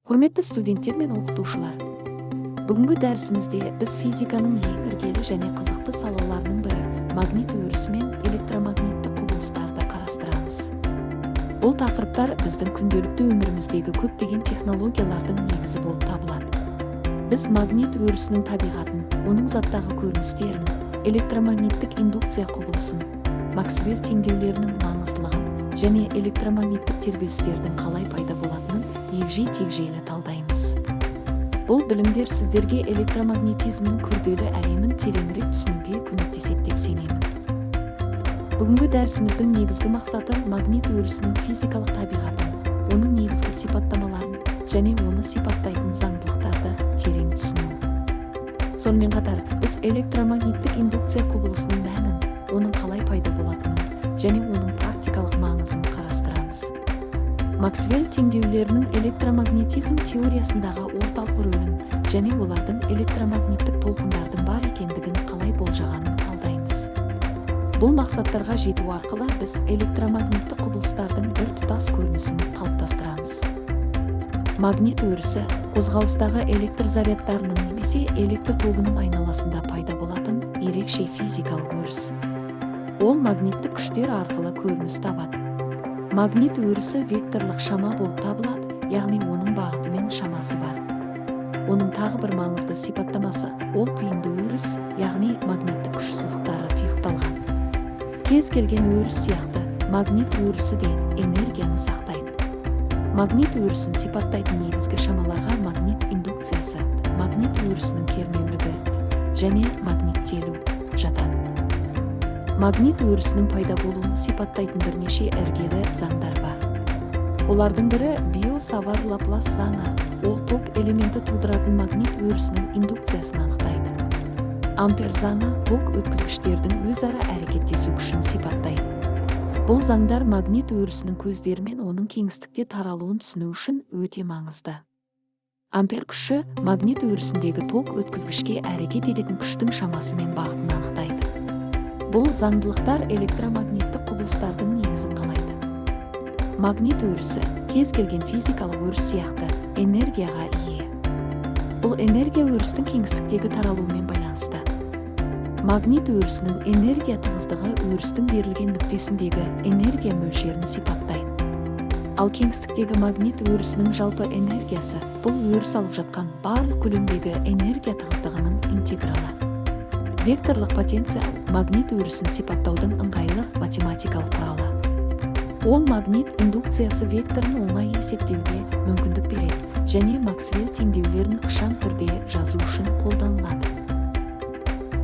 Құрметті студенттер мен оқытушылар, бүгінгі дәрісімізде біз физиканың ең іргелі және қызықты салаларының бірі магнит өрісі мен электромагниттік құбылыстарды қарастырамыз. Бұл тақырыптар біздің күнделікті өміріміздегі көптеген технологиялардың негізі болып табылады. Біз магнит өрісінің табиғатын, оның заттағы көріністерін, электромагниттік индукция құбылысын, Максвелл теңдеулерінің маңыздылығын және электромагниттік тербелістердің қалай пайда болатынын егжей-тегжейлі талдаймыз. Бұл білімдер сіздерге электромагнетизмнің күрделі әлемін тереңірек түсінуге көмектеседі деп сенемін. Бүгінгі дәрісіміздің негізгі мақсаты магнит өрісінің физикалық табиғатын, оның негізгі сипаттамаларын және оны сипаттайтын заңдылықтарды терең түсіну. Сонымен қатар, біз электромагниттік индукция құбылысының мәнін, оның қалай пайда болатынын және оның практикалық маңызын қарастырамыз. Максвелл теңдеулерінің электромагнетизм теориясындағы орталық рөлін және олардың электромагниттік толқындардың бар екендігін қалай болжағанын талдаймыз. Бұл мақсаттарға жету арқылы біз электромагниттік құбылыстардың бір тұтас көрінісін қалыптастырамыз. Магнит өрісі қозғалыстағы электр зарядтарының немесе электр тогының айналасында пайда болатын ерекше физикалық өріс. Ол магниттік күштер арқылы көрініс табады. Магнит өрісі векторлық шама болып табылады, яғни оның бағыты мен шамасы бар. Оның тағы бір маңызды сипаттамасы ол құйынды өріс, яғни магниттік күш сызықтары тұйықталған. Кез келген өріс сияқты магнит өрісі де энергияны сақтайды. Магнит өрісін сипаттайтын негізгі шамаларға магнит индукциясы, магнит өрісінің кернеулігі және магниттелу жатады. Магнит өрісінің пайда болуын сипаттайтын бірнеше іргелі заңдар бар. Олардың бірі Био-Савар-Лаплас заңы, ол ток элементі тудыратын магнит өрісінің индукциясын анықтайды. Ампер заңы ток өткізгіштердің өзара әрекеттесу күшін сипаттайды. Бұл заңдар магнит өрісінің көздері мен оның кеңістікте таралуын түсіну үшін өте маңызды. Ампер күші магнит өрісіндегі ток өткізгішке әрекет ететін күштің шамасы мен бағытын анықтайды. Бұл заңдылықтар электромагниттік құбылыстардың негізін қалайды. Магнит өрісі кез келген физикалық өріс сияқты энергияға ие. Бұл энергия өрістің кеңістіктегі таралуымен байланысты. Магнит өрісінің энергия тығыздығы өрістің берілген нүктесіндегі энергия мөлшерін сипаттайды. Ал кеңістіктегі магнит өрісінің жалпы энергиясы бұл өріс алып жатқан барлық көлемдегі энергия тығыздығының интегралы. Векторлық потенциал магнит өрісін сипаттаудың ыңғайлы математикалық құралы. Ол магнит индукциясы векторын оңай есептеуге мүмкіндік береді және Максвелл теңдеулерін ықшам түрде жазу үшін қолданылады.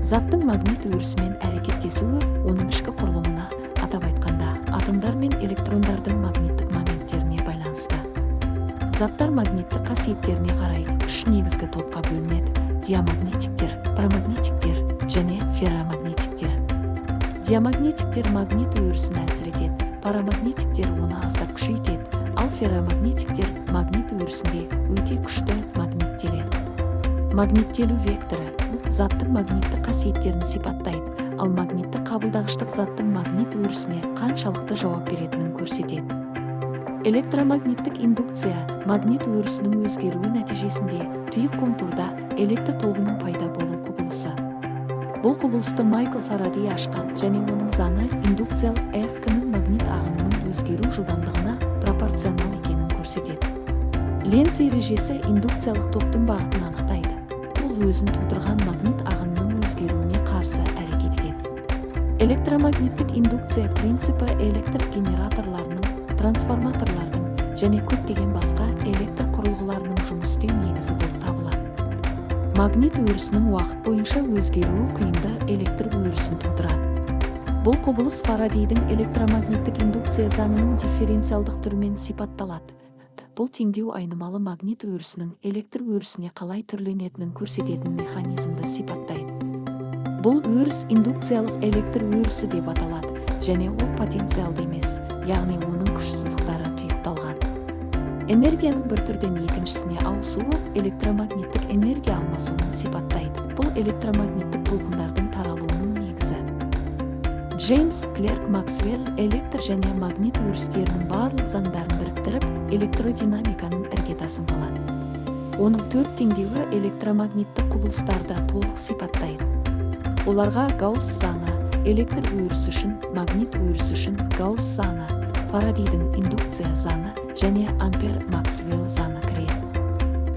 Заттың магнит өрісімен әрекеттесуі оның ішкі құрылымына, атап айтқанда, атомдар мен электрондардың магниттік моменттеріне байланысты. Заттар магниттік қасиеттеріне қарай үш негізгі топқа бөлінеді: диамагнетиктер, парамагнетиктер және ферромагнетиктер. Диамагнетиктер магнит өрісін әлсіретеді, парамагнетиктер оны аздап күшейтеді, ал ферромагнетиктер магнит өрісінде өте күшті магниттеледі. Магниттелу векторы заттың магниттік қасиеттерін сипаттайды, ал магниттік қабылдағыштық заттың магнит өрісіне қаншалықты жауап беретінін көрсетеді. Электромагниттік индукция магнит өрісінің өзгеруі нәтижесінде тұйық контурда электр тогының пайда болу құбылысы. Бұл құбылысты Майкл Фарадей ашқан және оның заңы индукциялық н-нің магнит ағынының өзгеру жылдамдығына пропорционал екенін көрсетеді. Ленц ережесі индукциялық токтың бағытын анықтайды. Ол өзін тудырған магнит ағынының өзгеруіне қарсы әрекет етеді. Электромагниттік индукция принципі электр генераторларының, трансформаторлардың және көптеген басқа электр құрылғыларының жұмыс істеу негізі болып табылады. Магнит өрісінің уақыт бойынша өзгеруі құйынды электр өрісін тудырады. Бұл құбылыс Фарадейдің электромагниттік индукция заңының дифференциалдық түрімен сипатталады. Бұл теңдеу айнымалы магнит өрісінің электр өрісіне қалай түрленетінін көрсететін механизмді сипаттайды. Бұл өріс индукциялық электр өрісі деп аталады және ол потенциалды емес, яғни оның күш сызықтары тұйықталған. Энергияның бір түрден екіншісіне ауысуы электромагниттік энергия алмасуын сипаттайды. Бұл электромагниттік толқындардың таралуының негізі. Джеймс Клерк Максвелл электр және магнит өрістерінің барлық заңдарын біріктіріп, электродинамиканың іргетасын қалады. Оның 4 теңдеуі электромагниттік құбылыстарды толық сипаттайды. Оларға Гаусс заңы, электр өрісі үшін магнит өрісі үшін Гаусс заңы, Фарадейдің индукция заңы және Ампер-Максвелл заңы кіреді.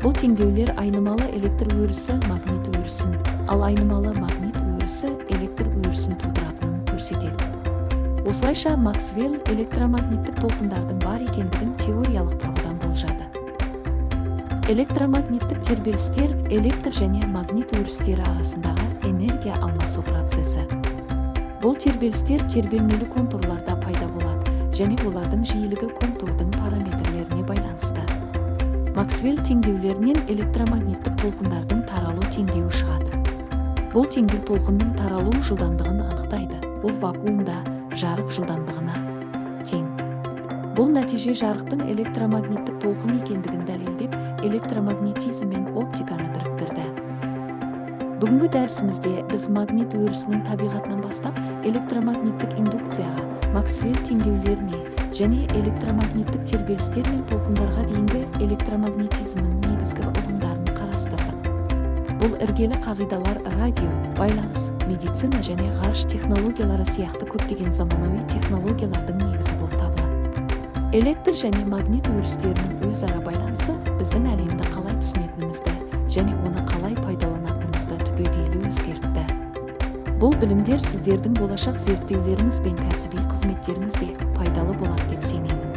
Бұл теңдеулер айнымалы электр өрісі магнит өрісін, ал айнымалы магнит өрісі электр өрісін тудыратынын көрсетеді. Осылайша Максвелл электромагниттік толқындардың бар екендігін теориялық тұрғыдан болжады. Электромагниттік тербелістер электр және магнит өрістері арасындағы энергия алмасу процесі. Бұл тербелістер тербелмелі контурларда пайда болады және олардың жиілігі контурдың параметрлеріне байланысты. Максвелл теңдеулерінен электромагниттік толқындардың таралу теңдеуі шығады. Бұл теңдеу толқынның таралу жылдамдығын анықтайды. Ол вакуумда жарық жылдамдығына тең. Бұл нәтиже жарықтың электромагниттік толқын екендігін дәлелдеп, электромагнетизм мен оптиканы біріктірді. Бүгінгі дәрісімізде біз магнит өрісінің табиғатынан бастап электромагниттік индукцияға, Максвелл теңдеулеріне және электромагниттік тербелістер мен толқындарға дейінгі электромагнетизмнің негізгі ұғымдарын қарастырдық. Бұл іргелі қағидалар радио, байланыс, медицина және ғарыш технологиялары сияқты көптеген заманауи технологиялардың негізі болып табылады. Электр және магнит өрістерінің өзара байланысы біздің әлемді қалай түсінетінімізді және оны қалай пайдаланатынымызды түбегейлі өзгертті. Бұл білімдер сіздердің болашақ зерттеулеріңіз бен кәсіби қызметтеріңізде пайдалы болады деп сенемін.